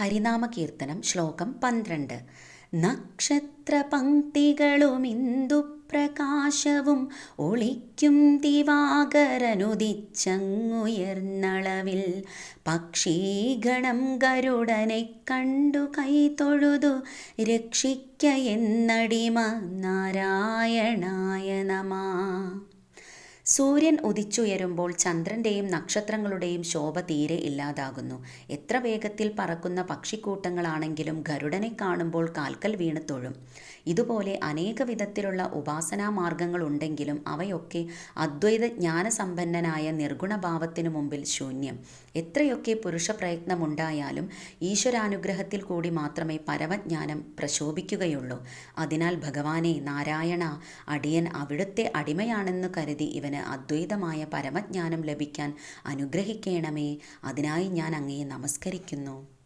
ഹരിനാമ കീർത്തനം ശ്ലോകം 12. നക്ഷത്രപംക്തികളുമിന്ദുപ്രകാശവും ഒളിക്കും ദിവാകരനുദിച്ചങ്ങുയർന്നളവിൽ പക്ഷീഗണം ഗരുഡനെ കണ്ടു കൈതൊഴുതു രക്ഷിക്ക എന്നടിമ നാരായണായ നമഃ. സൂര്യൻ ഉദിച്ചുയരുമ്പോൾ ചന്ദ്രൻ്റെയും നക്ഷത്രങ്ങളുടെയും ശോഭ തീരെ ഇല്ലാതാകുന്നു. എത്ര വേഗത്തിൽ പറക്കുന്ന പക്ഷിക്കൂട്ടങ്ങളാണെങ്കിലും ഗരുഡനെ കാണുമ്പോൾ കാൽക്കൽ വീണ് തൊഴും. ഇതുപോലെ അനേക വിധത്തിലുള്ള ഉപാസനാ മാർഗങ്ങളുണ്ടെങ്കിലും അവയൊക്കെ അദ്വൈത ജ്ഞാനസമ്പന്നനായ നിർഗുണഭാവത്തിനു മുമ്പിൽ ശൂന്യം. എത്രയൊക്കെ പുരുഷപ്രയത്നമുണ്ടായാലും ഈശ്വരാനുഗ്രഹത്തിൽ കൂടി മാത്രമേ പരമജ്ഞാനം പ്രശോഭിക്കുകയുള്ളൂ. അതിനാൽ ഭഗവാനെ നാരായണ, അടിയൻ അവിടുത്തെ അടിമയാണെന്ന് കരുതി ഇവന് അദ്വൈതമായ പരമജ്ഞാനം ലഭിക്കാൻ അനുഗ്രഹിക്കണമേ. അതിനായി ഞാൻ അങ്ങയെ നമസ്കരിക്കുന്നു.